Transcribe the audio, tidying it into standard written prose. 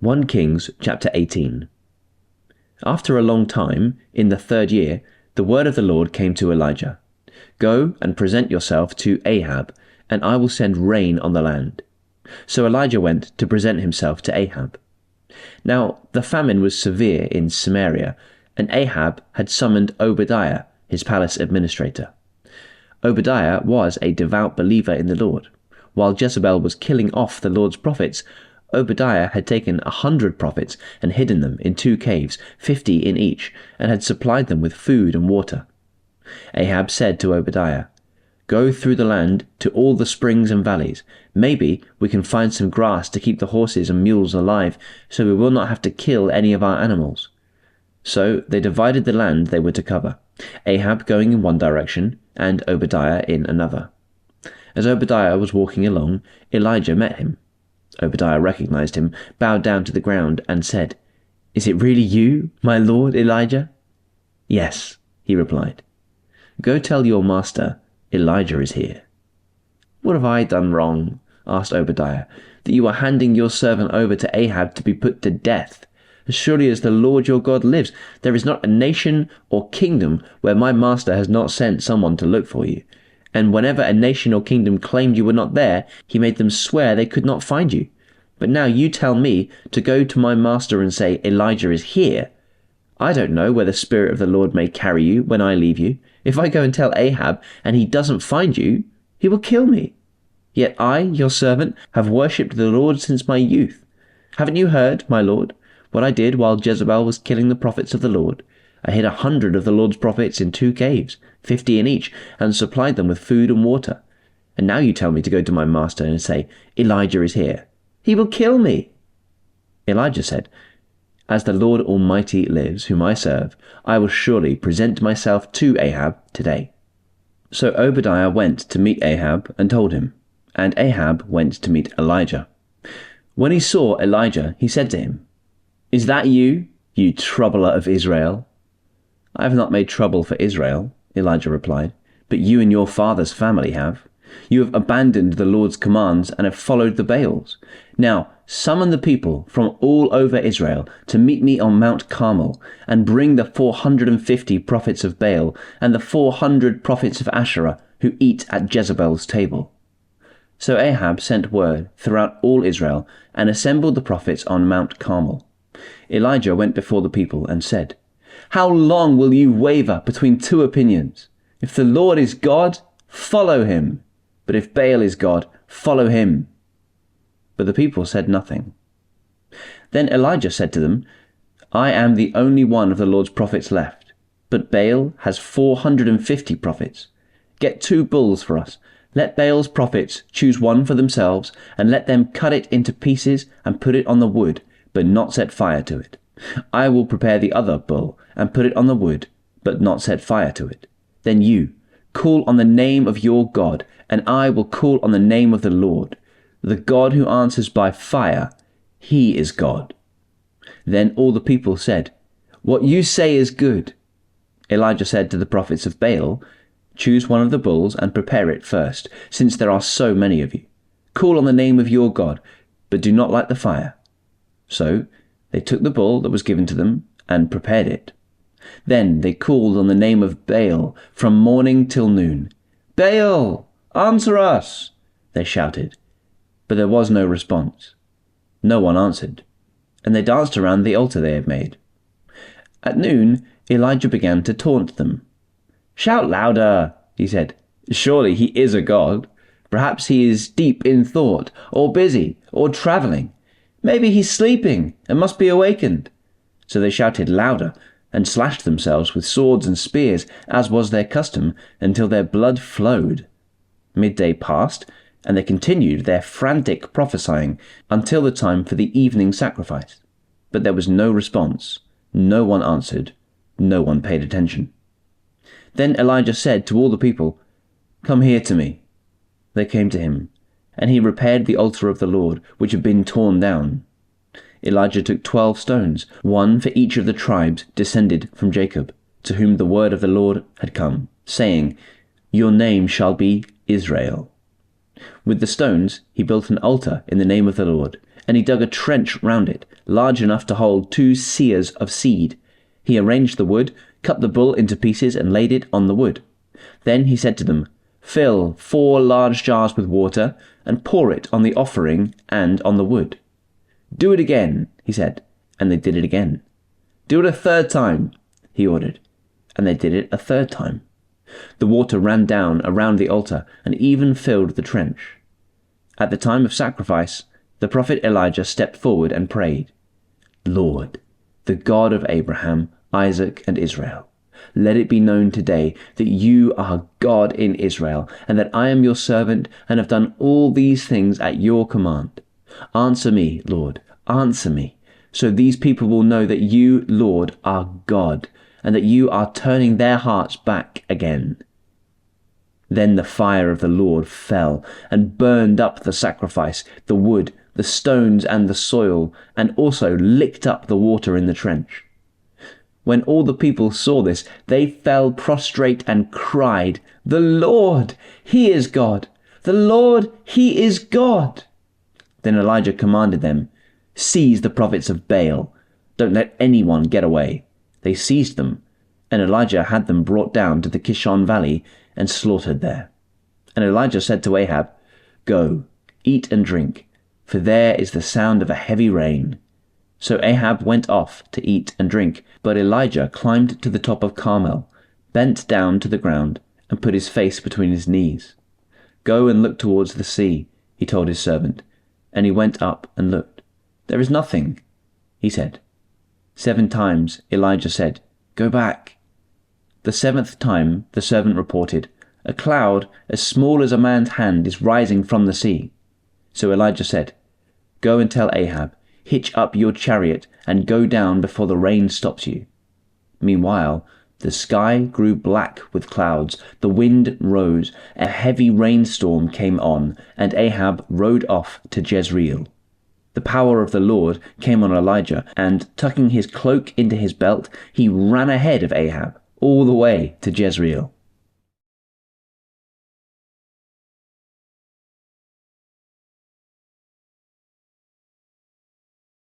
1 Kings chapter 18. After a long time, in the 3rd year, the word of the Lord came to Elijah. Go and present yourself to Ahab, and I will send rain on the land. So Elijah went to present himself to Ahab. Now the famine was severe in Samaria, and Ahab had summoned Obadiah, his palace administrator. Obadiah was a devout believer in the Lord. While Jezebel was killing off the Lord's prophets, Obadiah had taken 100 prophets and hidden them in 2 caves, 50 in each, and had supplied them with food and water. Ahab said to Obadiah, "Go through the land to all the springs and valleys. Maybe we can find some grass to keep the horses and mules alive, so we will not have to kill any of our animals." So they divided the land they were to cover, Ahab going in one direction and Obadiah in another. As Obadiah was walking along, Elijah met him. Obadiah recognized him, bowed down to the ground, and said, "Is it really you, my lord Elijah?" "Yes," he replied. "Go tell your master, Elijah is here." "What have I done wrong?" asked Obadiah, "that you are handing your servant over to Ahab to be put to death? As surely as the Lord your God lives, there is not a nation or kingdom where my master has not sent someone to look for you. And whenever a nation or kingdom claimed you were not there, he made them swear they could not find you. But now you tell me to go to my master and say, 'Elijah is here.' I don't know where the Spirit of the Lord may carry you when I leave you. If I go and tell Ahab and he doesn't find you, he will kill me. Yet I, your servant, have worshipped the Lord since my youth. Haven't you heard, my lord, what I did while Jezebel was killing the prophets of the Lord? I hid 100 of the Lord's prophets in 2 caves, 50 in each, and supplied them with food and water. And now you tell me to go to my master and say, 'Elijah is here.' He will kill me." Elijah said, "As the Lord Almighty lives, whom I serve, I will surely present myself to Ahab today." So Obadiah went to meet Ahab and told him, and Ahab went to meet Elijah. When he saw Elijah, he said to him, "Is that you, you troubler of Israel?" "I have not made trouble for Israel," Elijah replied, "but you and your father's family have. You have abandoned the Lord's commands and have followed the Baals. Now summon the people from all over Israel to meet me on Mount Carmel, and bring the 450 prophets of Baal and the 400 prophets of Asherah who eat at Jezebel's table." So Ahab sent word throughout all Israel and assembled the prophets on Mount Carmel. Elijah went before the people and said, "How long will you waver between 2 opinions? If the Lord is God, follow him. But if Baal is God, follow him." But the people said nothing. Then Elijah said to them, "I am the only one of the Lord's prophets left, but Baal has 450 prophets. Get 2 bulls for us. Let Baal's prophets choose one for themselves, and let them cut it into pieces and put it on the wood, but not set fire to it. I will prepare the other bull and put it on the wood, but not set fire to it. Then you call on the name of your God, and I will call on the name of the Lord. The God who answers by fire, he is God." Then all the people said, "What you say is good." Elijah said to the prophets of Baal, "Choose one of the bulls and prepare it first, since there are so many of you. Call on the name of your God, but do not light the fire." So they took the bull that was given to them and prepared it. Then they called on the name of Baal from morning till noon. "Baal, answer us!" they shouted. But there was no response. No one answered, and they danced around the altar they had made. At noon, Elijah began to taunt them. "Shout louder," he said. "Surely he is a god. Perhaps he is deep in thought, or busy, or traveling. Maybe he's sleeping and must be awakened." So they shouted louder and slashed themselves with swords and spears, as was their custom, until their blood flowed. Midday passed, and they continued their frantic prophesying until the time for the evening sacrifice. But there was no response. No one answered. No one paid attention. Then Elijah said to all the people, "Come here to me." They came to him, and he repaired the altar of the Lord, which had been torn down. Elijah took 12 stones, one for each of the tribes descended from Jacob, to whom the word of the Lord had come, saying, "Your name shall be Israel." With the stones he built an altar in the name of the Lord, and he dug a trench round it, large enough to hold 2 seahs of seed. He arranged the wood, cut the bull into pieces, and laid it on the wood. Then he said to them, "Fill 4 large jars with water, and pour it on the offering and on the wood." "Do it again," he said, and they did it again. "Do it a 3rd time," he ordered, and they did it a 3rd time. The water ran down around the altar and even filled the trench. At the time of sacrifice, the prophet Elijah stepped forward and prayed, "Lord, the God of Abraham, Isaac, and Israel, let it be known today that you are God in Israel, and that I am your servant and have done all these things at your command. Answer me, Lord, answer me, so these people will know that you, Lord, are God, and that you are turning their hearts back again." Then the fire of the Lord fell and burned up the sacrifice, the wood, the stones, and the soil, and also licked up the water in the trench. When all the people saw this, they fell prostrate and cried, "The Lord, He is God! The Lord, He is God!" Then Elijah commanded them, "Seize the prophets of Baal. Don't let anyone get away." They seized them, and Elijah had them brought down to the Kishon Valley and slaughtered there. And Elijah said to Ahab, "Go, eat and drink, for there is the sound of a heavy rain." So Ahab went off to eat and drink, but Elijah climbed to the top of Carmel, bent down to the ground, and put his face between his knees. "Go and look towards the sea," he told his servant, and he went up and looked. "There is nothing," he said. 7 times Elijah said, "Go back." The 7th time the servant reported, "A cloud as small as a man's hand is rising from the sea." So Elijah said, "Go and tell Ahab, hitch up your chariot and go down before the rain stops you." Meanwhile, the sky grew black with clouds, the wind rose, a heavy rainstorm came on, and Ahab rode off to Jezreel. The power of the Lord came on Elijah, and tucking his cloak into his belt, he ran ahead of Ahab all the way to Jezreel.